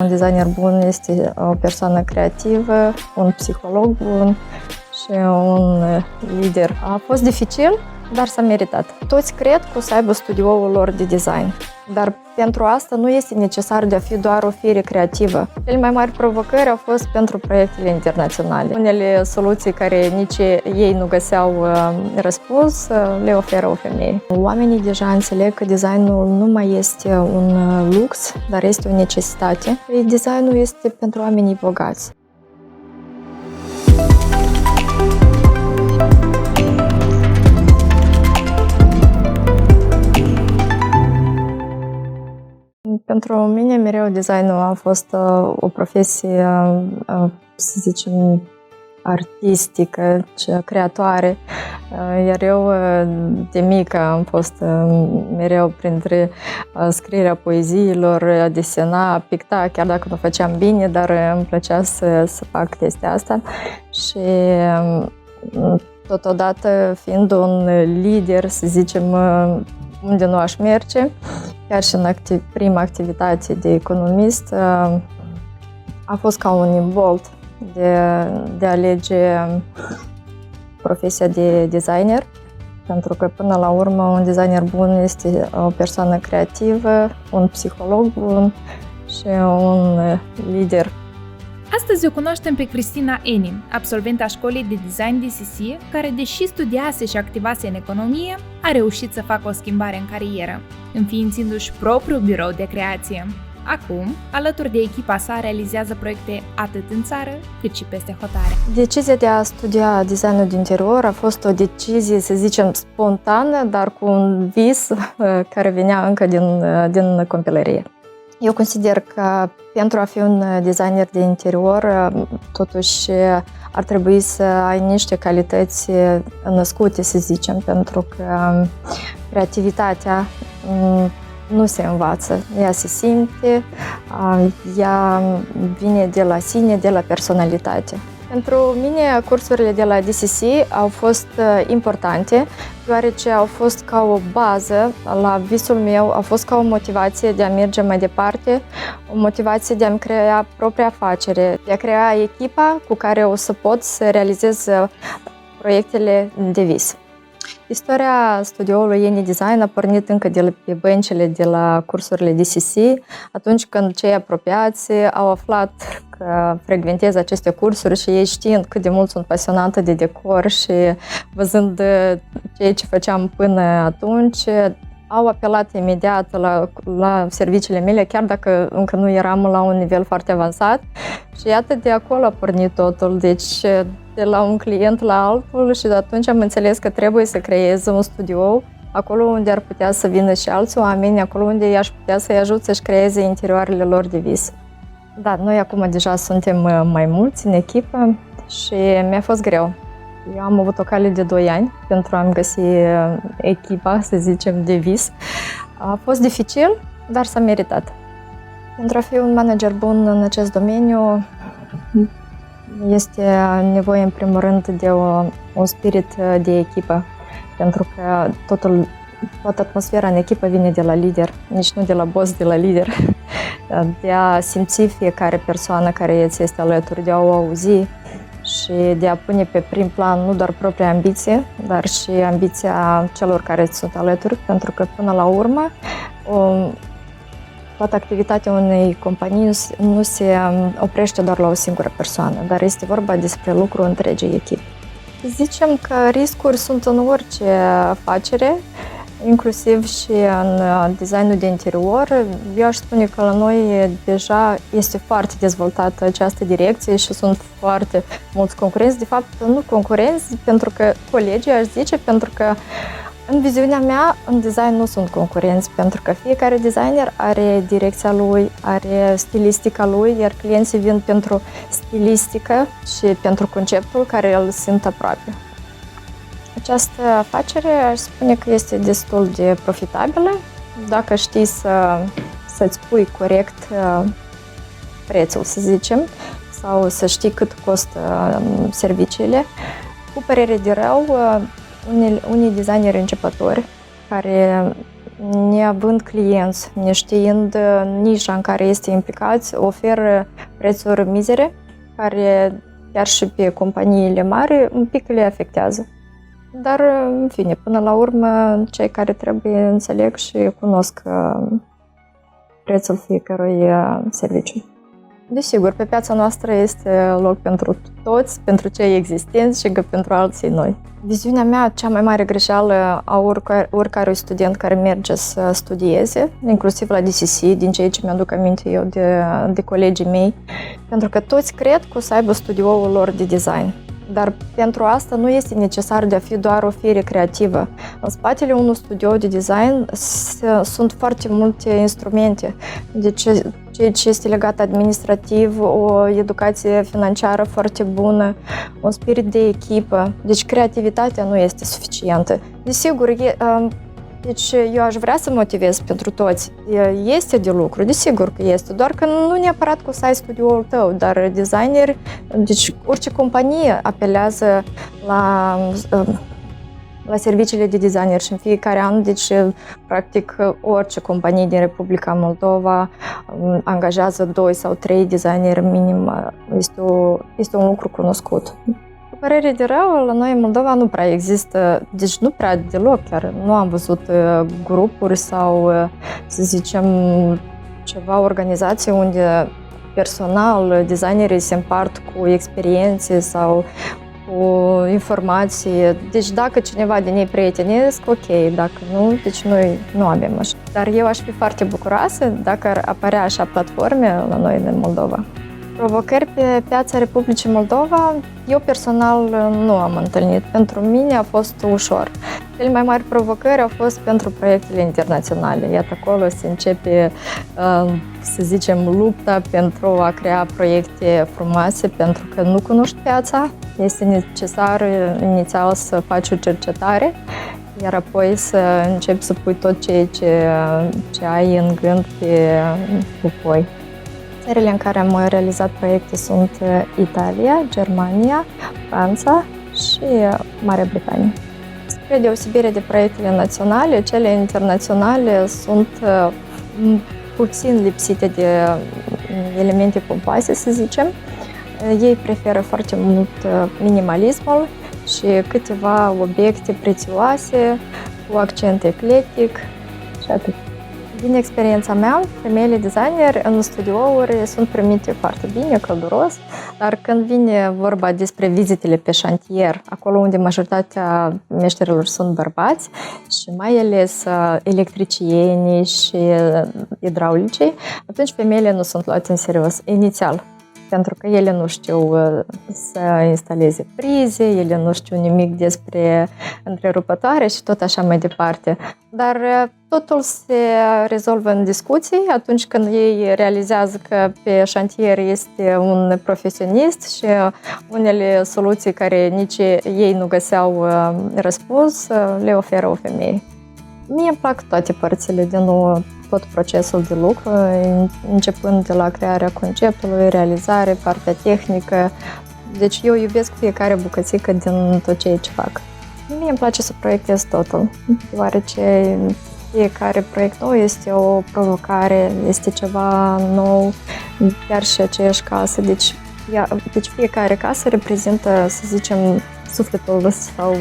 Un designer bun este o persoană creativă, un psiholog bun și un lider. A fost dificil, dar s-a meritat. Toți cred că o să aibă studioul lor de design, dar pentru asta nu este necesar de a fi doar o fire creativă. Cele mai mari provocări au fost pentru proiectele internaționale. Unele soluții care nici ei nu găseau răspuns, le oferă o femeie. Oamenii deja înțeleg că designul nu mai este un lux, dar este o necesitate. Designul este pentru oamenii bogați. Pentru mine mereu designul a fost o profesie, să zicem, artistică, creatoare. Iar eu de mică am fost mereu printre scrierea poeziilor, a desena, a picta, chiar dacă nu făceam bine, dar îmi plăcea să fac chestia asta. Și totodată fiind un lider, să zicem, unde nu aș merge, chiar și în prima activitate de economist, a fost ca un imbold de a alege profesia de designer, pentru că până la urmă un designer bun este o persoană creativă, un psiholog bun și un lider. Astăzi o cunoaștem pe Cristina Enim, absolventa școlii de design DCC, care, deși studiase și activase în economie, a reușit să facă o schimbare în carieră, înființându-și propriul birou de creație. Acum, alături de echipa sa, realizează proiecte atât în țară, cât și peste hotare. Decizia de a studia designul de interior a fost o decizie, să zicem, spontană, dar cu un vis care venea încă din copilărie. Eu consider că pentru a fi un designer de interior, totuși ar trebui să ai niște calități născute, să zicem, pentru că creativitatea nu se învață, ea se simte, ea vine de la sine, de la personalitate. Pentru mine, cursurile de la DCC au fost importante, deoarece au fost ca o bază la visul meu, au fost ca o motivație de a merge mai departe, o motivație de a-mi crea propria afacere, de a crea echipa cu care o să pot să realizez proiectele de vis. Istoria studioului Eni Design a pornit încă de pe băncile de la cursurile DCC, atunci când cei apropiați au aflat că frecventez aceste cursuri și ei știind cât de mult sunt pasionată de decor și văzând ceea ce făceam până atunci, au apelat imediat la serviciile mele, chiar dacă încă nu eram la un nivel foarte avansat. Și iată, de acolo a pornit totul, deci de la un client la altul, și de atunci am înțeles că trebuie să creez un studio acolo unde ar putea să vină și alți oameni, acolo unde i-aș putea să-i ajut să-și creeze interioarele lor de vis. Da, noi acum deja suntem mai mulți în echipă și mi-a fost greu. Eu am avut o cale de 2 ani pentru a-mi găsi echipa, să zicem, de vis. A fost dificil, dar s-a meritat. Pentru a fi un manager bun în acest domeniu, este nevoie, în primul rând, de un spirit de echipă, pentru că toată atmosfera în echipă vine de la lider, nici nu de la boss, de la lider. De a simți fiecare persoană care îți este alături, de a o auzi și de a pune pe prim plan nu doar propria ambiție, dar și ambiția celor care îți sunt alături, pentru că până la urmă toată activitatea unei companii nu se oprește doar la o singură persoană, dar este vorba despre lucru întregii echipe. Zicem că riscuri sunt în orice afacere, inclusiv și în designul de interior. Eu aș spune că la noi deja este foarte dezvoltată această direcție și sunt foarte mulți concurenți. De fapt, nu concurenți, pentru că colegii, aș zice, pentru că în viziunea mea, în design nu sunt concurenți, pentru că fiecare designer are direcția lui, are stilistica lui, iar clienții vin pentru stilistică și pentru conceptul care îl simt aproape. Această afacere, aș spune că este destul de profitabilă dacă știi să-ți pui corect prețul, să zicem, sau să știi cât costă serviciile. Cu părere de rău, unii designeri începători care neavând clienți, neștiind nișa în care este implicați, oferă prețuri mizere, care chiar și pe companiile mari un pic le afectează. Dar, în fine, până la urmă, cei care trebuie înțeleg și cunosc prețul fiecărui serviciu. Desigur, pe piața noastră este loc pentru toți, pentru cei existenți și pentru alții noi. Viziunea mea, cea mai mare greșeală a oricărui student care merge să studieze, inclusiv la DCC, din ceea ce mi-aduc aminte eu de colegii mei, pentru că toți cred că o să aibă studioul lor de design. Dar pentru asta nu este necesar de a fi doar o fire creativă. În spatele unui studio de design sunt foarte multe instrumente. Deci, ceea ce este legat administrativ, o educație financiară foarte bună, un spirit de echipă. Deci creativitatea nu este suficientă. Desigur, deci eu aș vrea să motivez pentru toți. Este de lucru, desigur că este, doar că nu neapărat că o să ai studioul tău, dar designeri, deci orice companie apelează la serviciile de designer și în fiecare an, deci practic orice companie din Republica Moldova angajează 2 sau 3 designeri minim, este un lucru cunoscut. Părere de rău, la noi în Moldova nu prea există, deci nu prea deloc chiar, nu am văzut grupuri sau, să zicem, ceva organizații unde personal, designerii se împart cu experiențe sau cu informații. Deci dacă cineva din ei prietenesc, ok, dacă nu, deci noi nu avem așa. Dar eu aș fi foarte bucuroasă dacă ar apărea așa platforme la noi din Moldova. Provocări pe piața Republicii Moldova, eu personal nu am întâlnit. Pentru mine a fost ușor. Cele mai mari provocări au fost pentru proiectele internaționale. Iată, acolo se începe, să zicem, lupta pentru a crea proiecte frumoase, pentru că nu cunoști piața. Este necesar inițial să faci o cercetare, iar apoi să începi să pui tot ceea ce ai în gând pe foi. Țările în care am realizat proiecte sunt Italia, Germania, Franța și Marea Britanie. Spre deosebire de proiectele naționale, cele internaționale sunt puțin lipsite de elemente pompoase, să zicem. Ei preferă foarte mult minimalismul și câteva obiecte prețioase, cu accent eclectic și atât. Din experiența mea, femeile designer în studiouri sunt primite foarte bine, călduros, dar când vine vorba despre vizitele pe șantier, acolo unde majoritatea meșterilor sunt bărbați și mai ales electricienii și hidraulicii, atunci femeile nu sunt luate în serios inițial. Pentru că ele nu știu să instaleze prize, ele nu știu nimic despre întrerupătoare și tot așa mai departe. Dar totul se rezolvă în discuții atunci când ei realizează că pe șantier este un profesionist și unele soluții care nici ei nu găseau răspuns le oferă o femeie. Mie îmi plac toate părțile din tot procesul de lucru, începând de la crearea conceptului, realizare, partea tehnică. Deci eu iubesc fiecare bucățică din tot ceea ce fac. Mie îmi place să proiectez totul, deoarece fiecare proiect nou este o provocare, este ceva nou, chiar și aceeași casă. Deci fiecare casă reprezintă, să zicem, sufletul sau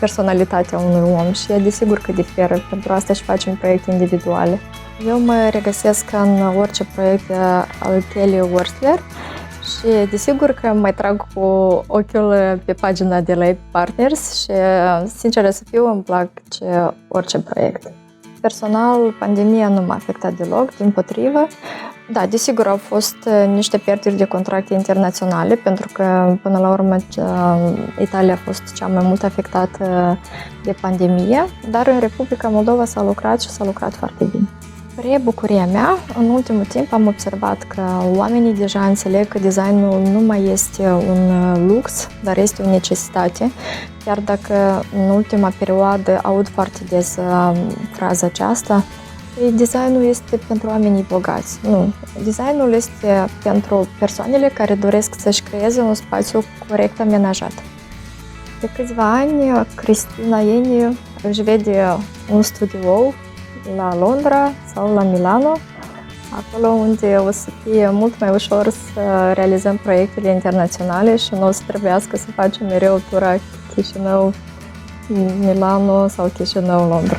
personalitatea unui om și desigur că diferă. Pentru asta și facem proiecte individuale. Eu mă regăsesc în orice proiect al Kelly Worstler și desigur că mai trag cu ochiul pe pagina de la Partners și, sincer să fiu, îmi plac orice proiect. Personal, pandemia nu m-a afectat deloc, dimpotrivă. Da, desigur, au fost niște pierderi de contracte internaționale, pentru că, până la urmă, Italia a fost cea mai mult afectată de pandemie, dar în Republica Moldova s-a lucrat foarte bine. Spre bucuria mea, în ultimul timp am observat că oamenii deja înțeleg că designul nu mai este un lux, dar este o necesitate. Chiar dacă în ultima perioadă aud foarte des fraza aceasta, designul este pentru oamenii bogați. Nu. Designul este pentru persoanele care doresc să-și creeze un spațiu corect amenajat. De câțiva ani, Cristina Eni își vede un studio la Londra sau la Milano, acolo unde o să fie mult mai ușor să realizăm proiectele internaționale și nu o să trebuiască să facem mereu tura Chișinău, Milano sau Chișinău, Londra.